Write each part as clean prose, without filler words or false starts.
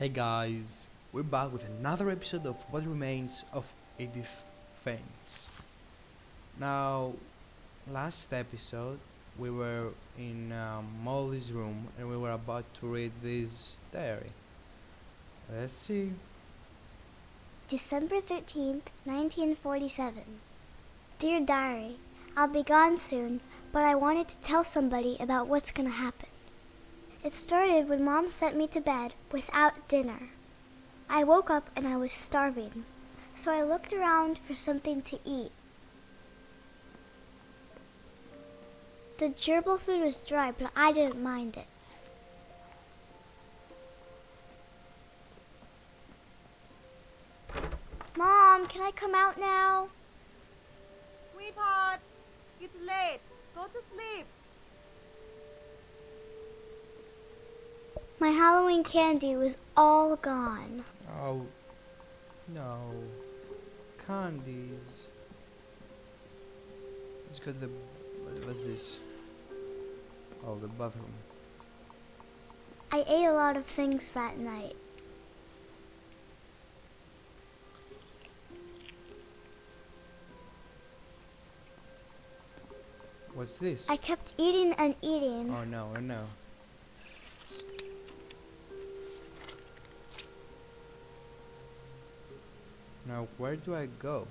Hey guys, we're back with another episode of What Remains of Edith Finch. Now, last episode we were in Molly's room and we were about to read this diary. Let's see. December 13th, 1947. Dear Diary, I'll be gone soon, but I wanted to tell somebody about what's gonna happen. It started when Mom sent me to bed without dinner. I woke up and I was starving, so I looked around for something to eat. The gerbil food was dry, but I didn't mind it. Mom, can I come out now? Sweetheart, it's late. Go to sleep. My Halloween candy was all gone. Oh no, candies. Let's go to the. What's this? Oh, the bathroom. I ate a lot of things that night. What's this? I kept eating and eating. Oh no, oh no. Now, where do I go?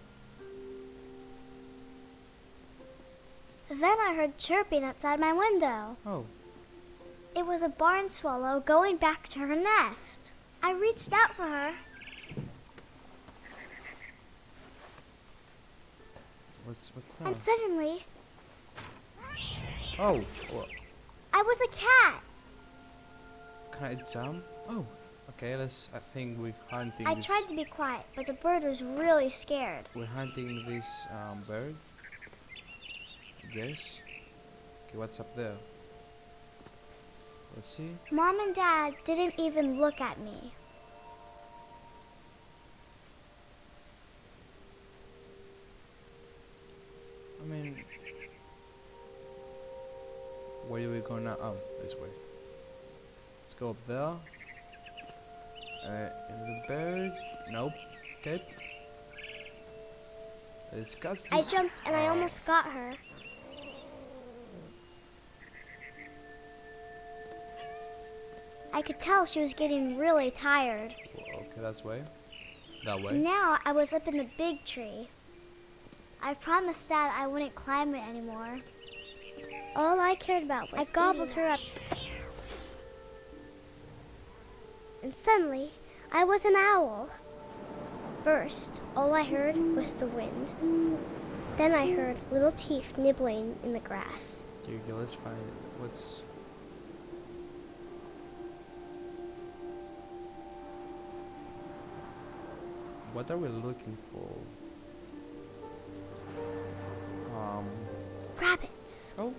Then I heard chirping outside my window. Oh, It was a barn swallow going back to her nest. I reached out for her. what's And that? suddenly, Oh, well, I was a cat. can I jump? Oh, okay. I think we're hunting. I this. tried to be quiet, but the bird was really scared. We're hunting this bird. I guess. Okay, what's up there? Let's see. Mom and Dad didn't even look at me. I mean, where are we going now? Oh, this way. Let's go up there. And the bird. Nope. Okay. Let's catch I this. jumped and I Oh. almost got her. I could tell she was getting really tired. Okay, that's way. That way. Now I was up in the big tree. I promised Dad I wouldn't climb it anymore. All I cared about was I gobbled her up. And suddenly, I was an owl. First, all I heard was the wind. Then I heard little teeth nibbling in the grass. Okay, let's find it. What are we looking for? Rabbits. Oh.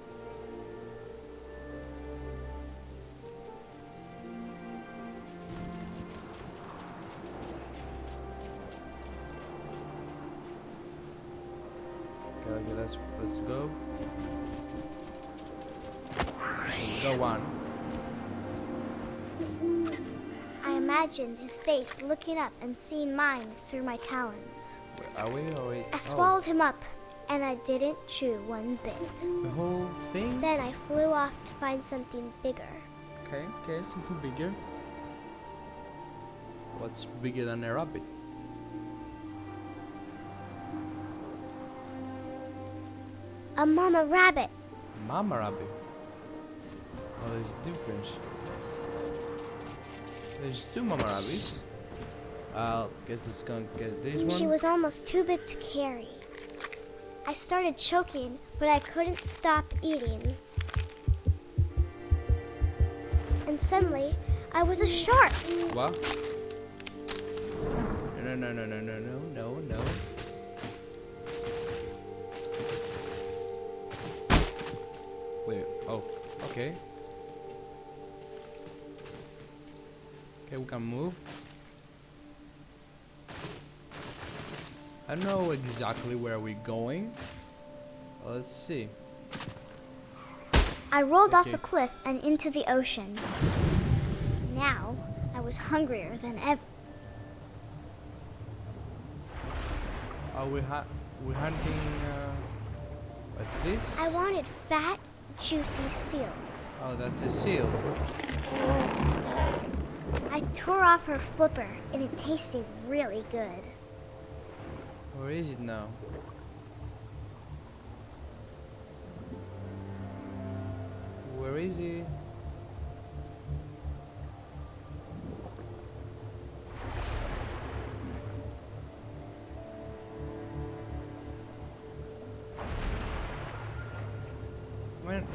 Okay, let's go. Go on. I imagined his face looking up and seeing mine through my talons. Where are we? I swallowed him up, and I didn't chew one bit. The whole thing? Then I flew off to find something bigger. Okay, something bigger. What's bigger than a rabbit? A mama rabbit. Mama rabbit. Oh, there's a difference. There's two mama rabbits. I'll guess this gonna get this one. She was almost too big to carry. I started choking, but I couldn't stop eating. And suddenly, I was a shark. What? No. Wait, oh, okay. Okay, we can move. I don't know exactly where we're going. Let's see. I rolled off Okay. a cliff and into the ocean. Now, I was hungrier than ever. We're hunting. What's this? I wanted fat, juicy seals. Oh, that's a seal. I tore off her flipper, and it tasted really good. Where is it now? Where is he? When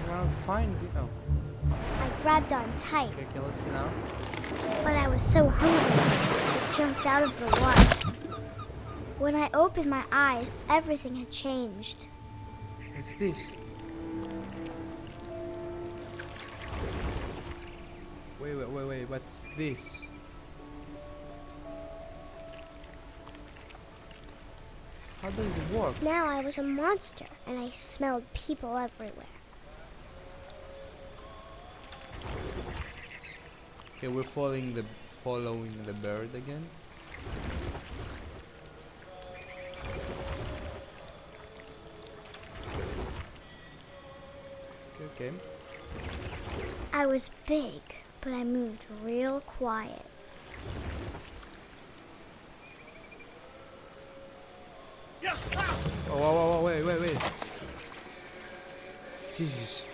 I find it. Oh, I grabbed on tight, okay, let's see now. but I was so hungry, I jumped out of the water. When I opened my eyes, everything had changed. What's this? Wait, what's this? How does it work? Now I was a monster, and I smelled people everywhere. Okay, we're following the bird again. Okay. I was big, but I moved real quiet. Oh, whoa, wait. Jesus.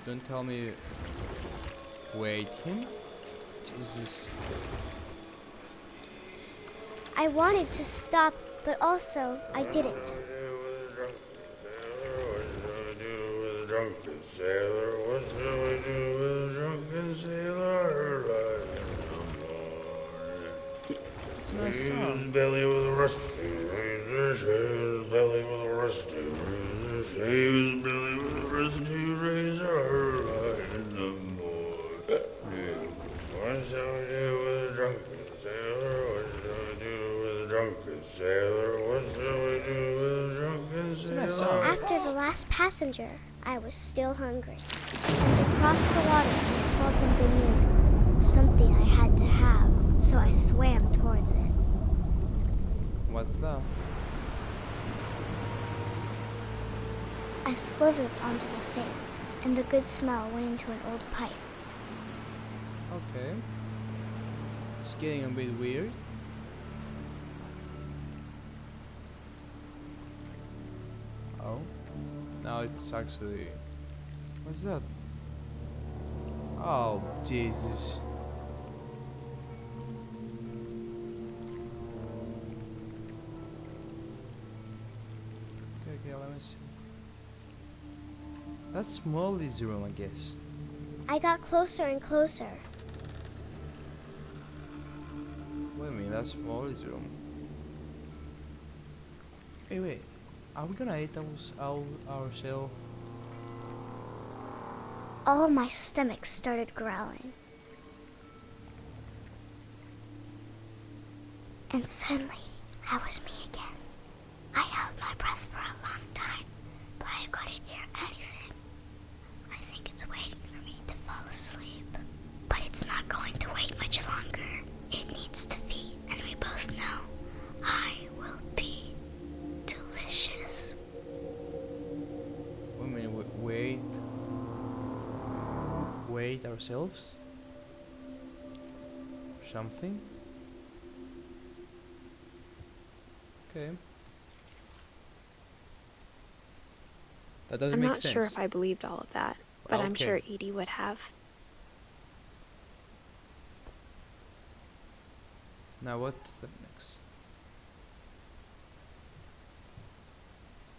Don't tell me. Wait, him? Jesus. I wanted to stop, but also I didn't. It's a nice song. Belly with a rusty razor, shaves belly with a rusty razor, shaves belly with a rusty razor, riding the morning. What shall we do with a drunken sailor? What shall we do with a drunken sailor? What shall we do with a drunken It's a nice sailor? song. After the last passenger, I was still hungry. And to cross the water, I smelled something new. Something I had to have, so I swam towards it. What's that? I slithered onto the sand, and the good smell went into an old pipe. Okay. It's getting a bit weird. Oh. Now it's actually... What's that? Oh, Jesus. Okay, let me see. That's Molly's room, I guess. I got closer and closer. Wait a minute, that's Molly's room. Hey, wait. Are we gonna eat ourselves? All my stomach started growling. And suddenly, I was me again. I held my breath for a long time, but I couldn't hear anything. I think it's waiting for me to fall asleep. But it's not going to wait much longer. It needs to feed, and we both know I will be delicious. Wait a minute, wait ourselves? Something? Okay. That doesn't I'm make not sense. sure if I believed all of that, but I'm Okay. sure Edie would have. Now what's the next?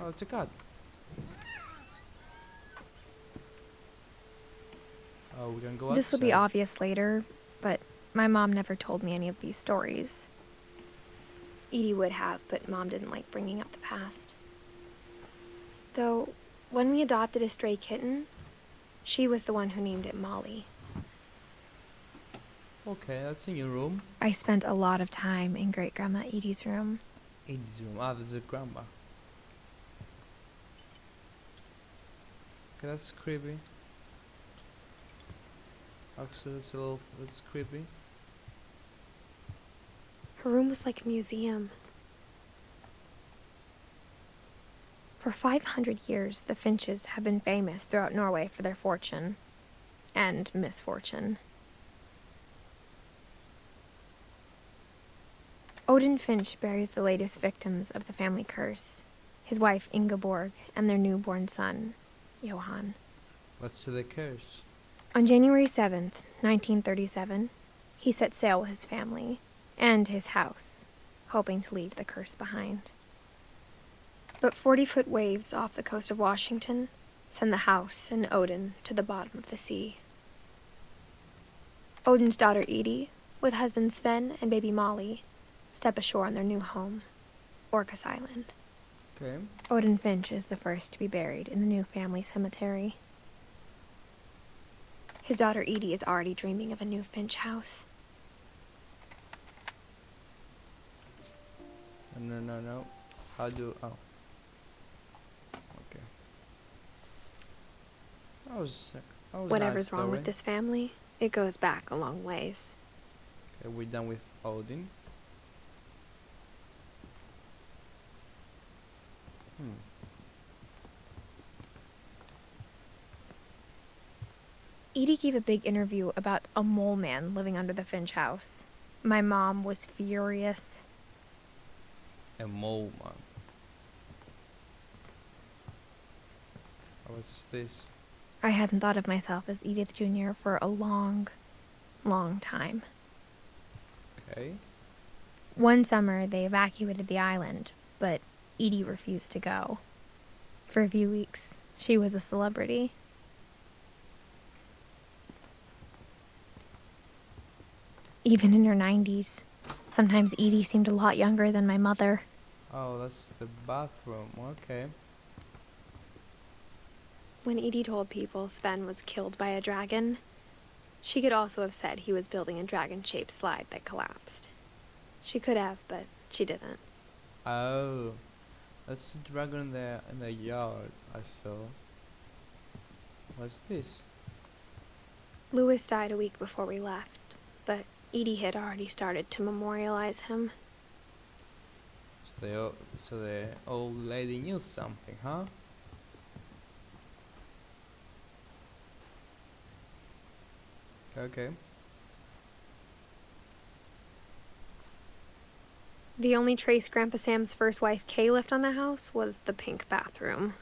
Oh, it's a cat. Oh, we can go This will be outside. obvious later, but my mom never told me any of these stories. Edie would have, but Mom didn't like bringing up the past. Though, when we adopted a stray kitten, she was the one who named it Molly. Okay, that's in your room. I spent a lot of time in Great Grandma Edie's room. Edith's room. Ah, there's a grandma. Okay, that's creepy. Actually, it's creepy. Her room was like a museum. For 500 years, the Finches have been famous throughout Norway for their fortune and misfortune. Odin Finch buries the latest victims of the family curse, his wife Ingeborg and their newborn son, Johan. What's the curse? On January 7th, 1937, he set sail with his family and his house, hoping to leave the curse behind. But 40-foot waves off the coast of Washington send the house and Odin to the bottom of the sea. Odin's daughter Edie, with husband Sven and baby Molly, step ashore on their new home, Orcas Island. Okay. Odin Finch is the first to be buried in the new family cemetery. His daughter Edie is already dreaming of a new Finch house. No. How do... Oh. Okay. That was Whatever's nice wrong story. with this family, it goes back a long ways. Okay, we're done with Odin. Edie gave a big interview about a mole man living under the Finch house. My mom was furious. A mole man. What's this? I hadn't thought of myself as Edith Jr. for a long, long time. Okay. One summer, they evacuated the island, but Edie refused to go. For a few weeks, she was a celebrity. Even in her 90s, sometimes Edie seemed a lot younger than my mother. Oh, that's the bathroom. Okay. When Edie told people Sven was killed by a dragon, she could also have said he was building a dragon-shaped slide that collapsed. She could have, but she didn't. Oh, that's the dragon in the yard I saw. What's this? Louis died a week before we left, but Edie had already started to memorialize him. So the old lady knew something, huh? Okay. The only trace Grandpa Sam's first wife Kay left on the house was the pink bathroom.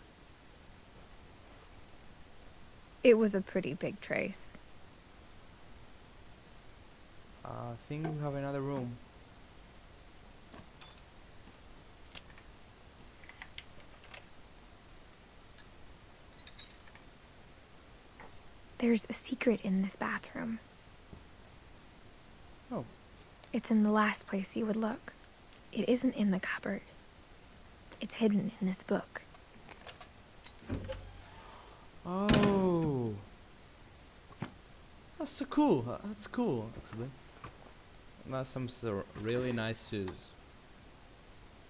It was a pretty big trace. I think we have another room. There's a secret in this bathroom. Oh. It's in the last place you would look. It isn't in the cupboard. It's hidden in this book. Oh. That's so cool. That's cool, actually. That's some really nice shoes.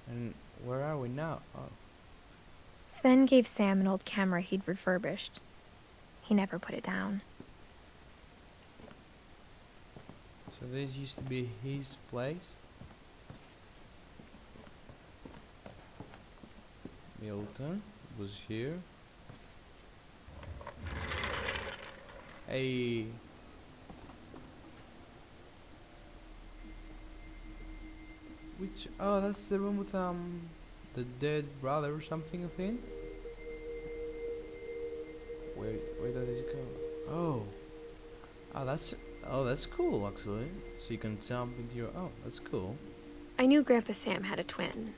And where are we now? Oh. Sven gave Sam an old camera he'd refurbished. He never put it down. So this used to be his place? Milton was here. Hey. Which, oh, that's the room with the dead brother or something, I think. Where does it go? That's cool actually. So you can jump into your, oh, that's cool. I knew Grandpa Sam had a twin.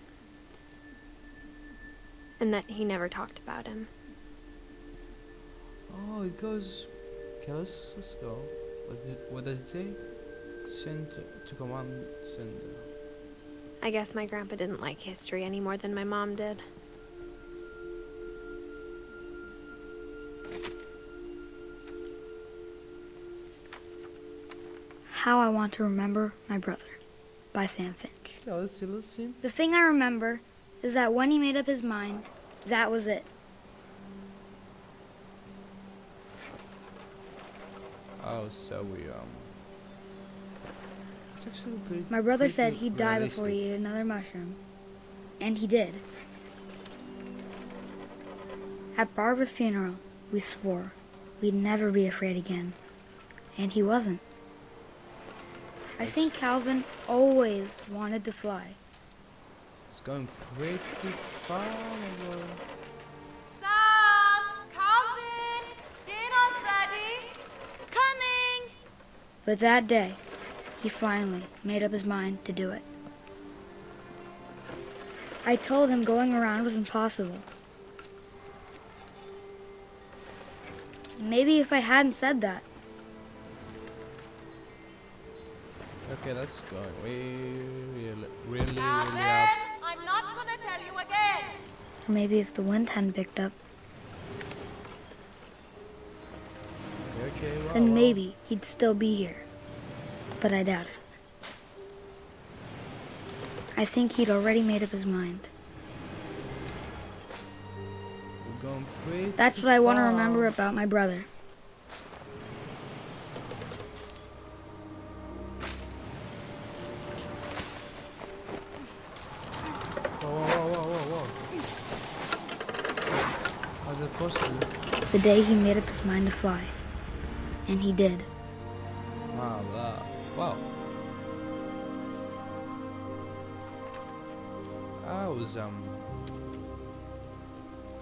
And that he never talked about him. Oh, it goes. Okay, let's go. What does it say? Send to command sender. I guess my grandpa didn't like history any more than my mom did. How I Want to Remember My Brother by Sam Finch. Yeah, let's see. The thing I remember is that when he made up his mind, that was it. Oh, so we it's actually pretty. My brother pretty said he'd die before realistic. he ate another mushroom. And he did. At Barbara's funeral, we swore we'd never be afraid again. And he wasn't. I think Calvin always wanted to fly. It's going pretty far. Over. Sam! Calvin! Dinner's ready! Coming! But that day, he finally made up his mind to do it. I told him going around was impossible. Maybe if I hadn't said that, Okay, that's going really Calvin! up. I'm not gonna tell you again! or maybe if the wind hadn't picked up, Okay, wow, then wow. maybe he'd still be here. But I doubt it. I think he'd already made up his mind. We're going pretty That's what I want to far. remember about my brother. Whoa. How's it possible? The day he made up his mind to fly. And he did. Wow.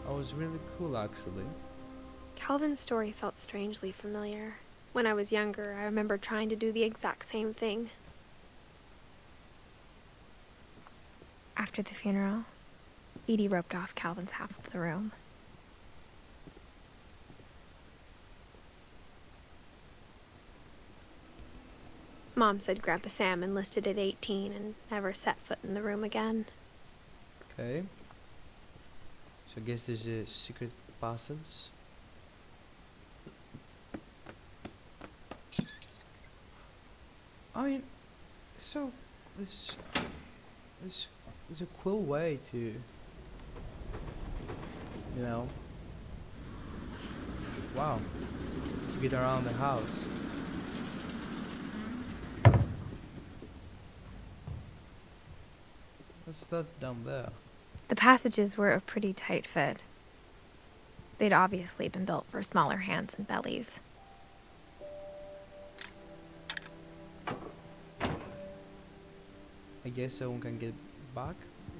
I was really cool actually. Calvin's story felt strangely familiar. When I was younger, I remember trying to do the exact same thing. After the funeral, Edie roped off Calvin's half of the room. Mom said Grandpa Sam enlisted at 18 and never set foot in the room again. Okay. So I guess there's a secret passage. I mean, so this is a cool way to, wow, to get around the house. What's that down there? The passages were a pretty tight fit. They'd obviously been built for smaller hands and bellies. I guess someone can get back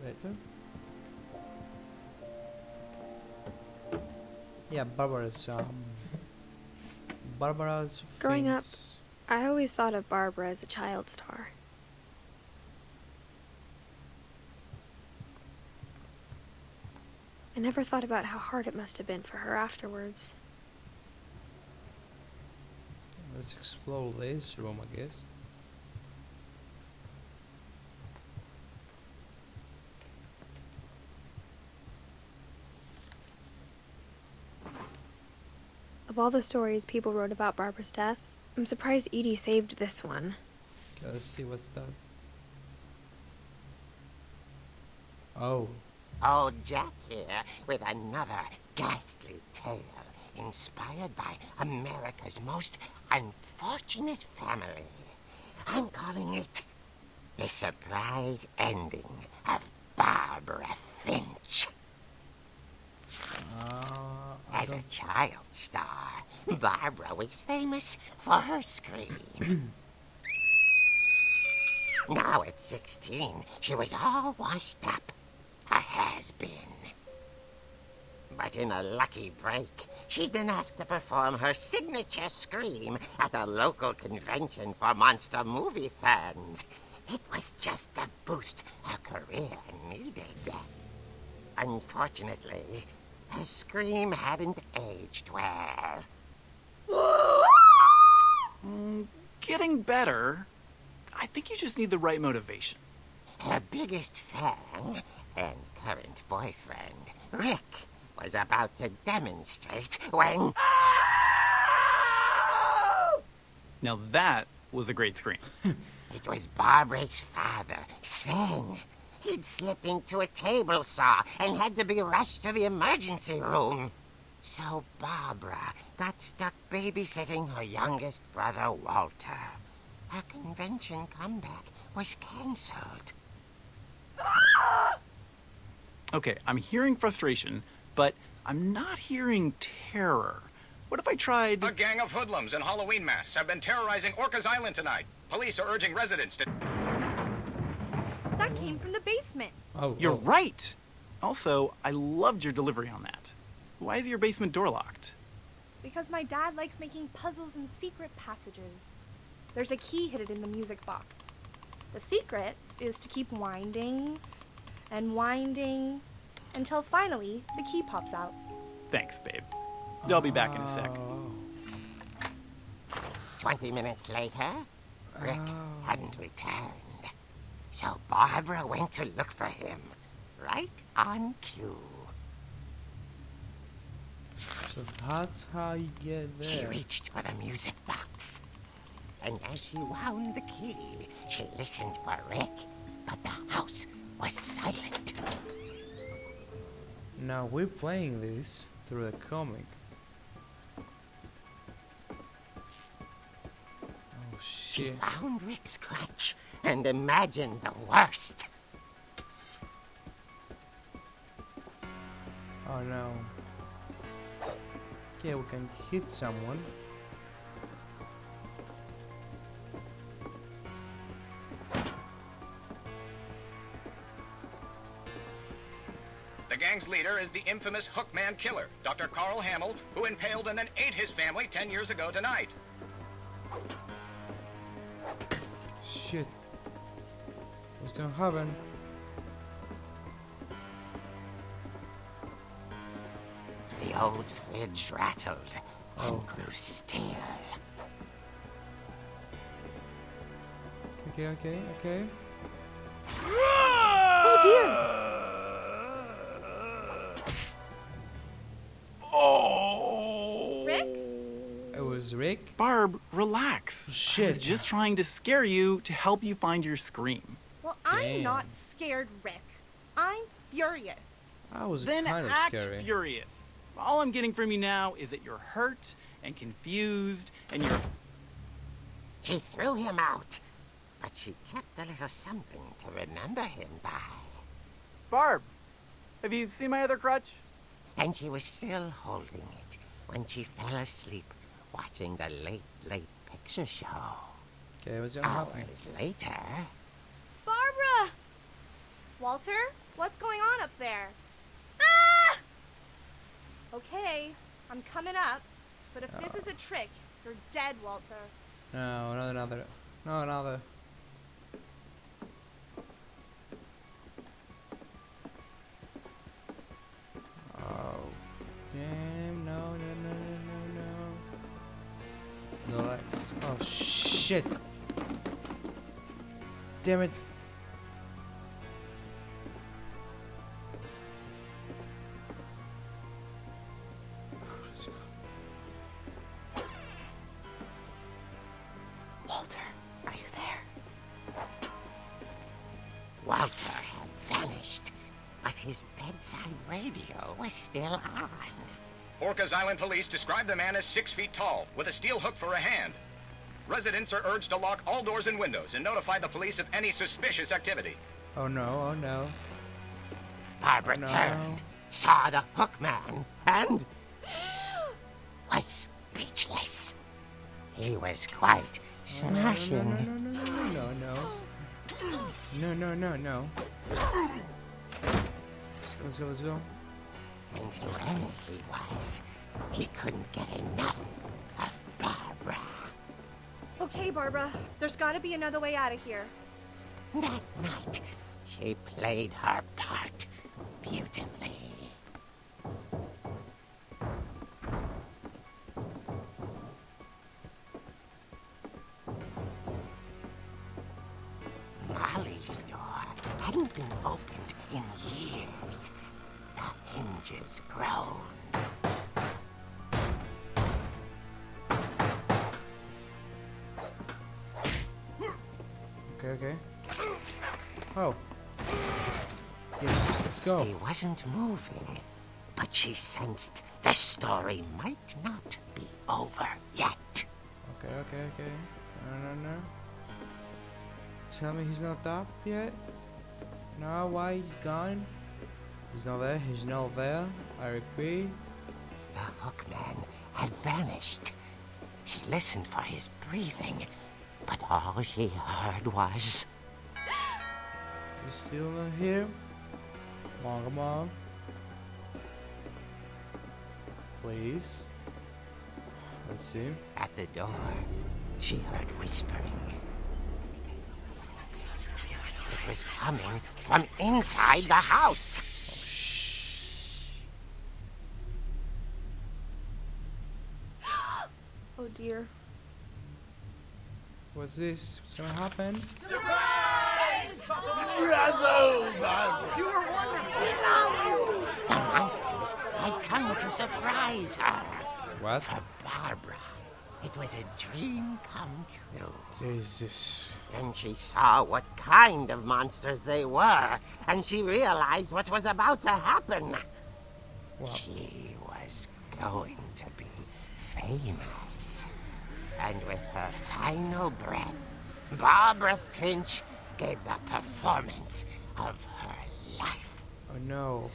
later. Yeah, Barbara's Growing up, things. I always thought of Barbara as a child star. I never thought about how hard it must have been for her afterwards. Let's explore this room, I guess. Of all the stories people wrote about Barbara's death, I'm surprised Edie saved this one. Okay, let's see what's that. Oh, Old Jack here with another ghastly tale inspired by America's most unfortunate family. I'm calling it The Surprise Ending of Barbara Finch. I As a don't. child star, Barbara was famous for her scream. Now at 16, she was all washed up. A has-been. But in a lucky break, she'd been asked to perform her signature scream at a local convention for monster movie fans. It was just the boost her career needed. Unfortunately, her scream hadn't aged well. Getting better. I think you just need the right motivation. Her biggest fan and current boyfriend, Rick, was about to demonstrate when... Now that was a great scream. It was Barbara's father, Sven. He'd slipped into a table saw and had to be rushed to the emergency room. So Barbara got stuck babysitting her youngest brother, Walter. Her convention comeback was canceled. Okay, I'm hearing frustration, but I'm not hearing terror. What if I tried... A gang of hoodlums in Halloween masks have been terrorizing Orcas Island tonight. Police are urging residents to... That came from the basement. Oh, You're oh. right! Also, I loved your delivery on that. Why is your basement door locked? Because my dad likes making puzzles and secret passages. There's a key hidden in the music box. The secret is to keep winding and winding until finally the key pops out. Thanks, babe. I'll be back in a sec. Oh. 20 minutes later, Rick Oh. hadn't returned. So Barbara went to look for him, right on cue. So that's how you get She there. reached for the music box. And as she wound the key, she listened for Rick, but the house was silent. Now we're playing this through the comic. Oh She shit. found Rick's crutch and imagined the worst. Oh no. Okay, we can hit someone. The gang's leader is the infamous Hookman killer, Dr. Carl Hamill, who impaled and then ate his family 10 years ago tonight. Shit. What's gonna happen? The old fridge rattled and Oh. grew still. Okay. Oh dear! Rick? It was Rick? Barb, relax. I Shit. was just trying to scare you to help you find your scream. Well, Damn. I'm not scared, Rick. I'm furious. I was Then kind of act scary. furious. All I'm getting from you now is that you're hurt and confused and you're... She threw him out, but she kept a little something to remember him by. Barb, have you seen my other crutch? And she was still holding it when she fell asleep watching the late picture show. Okay, what's gonna happen? Hours later, Barbara! Walter, what's going on up there? Ah! Okay, I'm coming up. But if this is a trick, you're dead, Walter. No, another. No, another. Oh, damn! No! No lights. Oh shit! Damn it! Let's go. Walter, are you there? Walter had vanished, but his bedside radio was still on. Orcas Island police describe the man as 6 feet tall, with a steel hook for a hand. Residents are urged to lock all doors and windows and notify the police of any suspicious activity. Oh no! Oh no! Barbara No. turned, saw the hook man, and was speechless. He was quite smashing. No. Let's go. And where he was, he couldn't get enough of Barbara. Okay, Barbara, there's gotta be another way out of here. That night, she played her part beautifully. Molly's door hadn't been opened in years. The hinges groaned. Okay. Oh. Yes, let's go. He wasn't moving, but she sensed The story might not be over yet. Okay. No. Tell me he's not up yet? No, why he's gone? He's not there. I repeat. The hookman had vanished. She listened for his breathing, but all she heard was... He's still not here? Come on. Please. Let's see. At the door, she heard whispering. It was coming from inside the house. Oh dear. What's this? What's gonna happen? The monsters had come to surprise her. What? For Barbara, it was a dream come true. Jesus. Then she saw what kind of monsters they were, and she realized what was about to happen. Wow. She was going to be famous. And with her final breath, Barbara Finch gave the performance of her life. Oh no.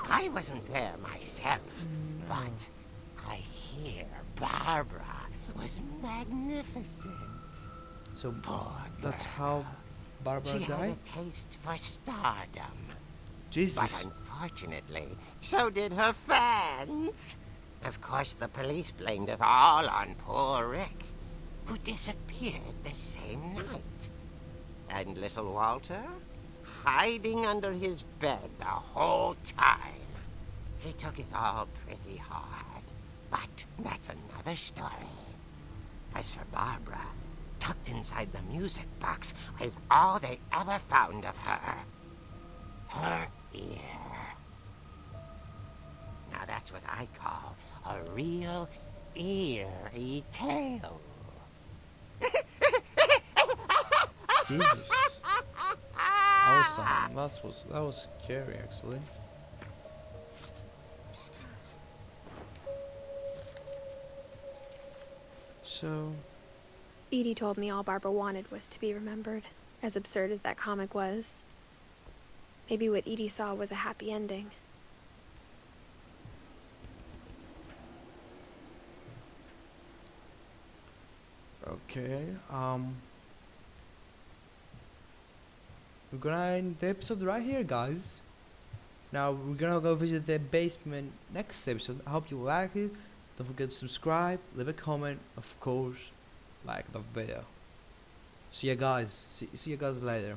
I wasn't there myself, but I hear Barbara was magnificent. So Poor that's girl. how Barbara She had died? a taste for stardom. Jesus. But unfortunately, so did her fans. Of course, the police blamed it all on poor Rick, who disappeared the same night. And little Walter, hiding under his bed the whole time. He took it all pretty hard, but that's another story. As for Barbara, tucked inside the music box was all they ever found of her. Her ear. Now that's what I call a real eerie tale. Jesus. Awesome. That was scary actually. So Edie told me all Barbara wanted was to be remembered, as absurd as that comic was. Maybe what Edie saw was a happy ending. okay, we're gonna end the episode right here, guys. Now we're gonna go visit the basement next episode. I hope you liked it. Don't forget to subscribe, leave a comment, of course, like the video. See you guys. See you guys later.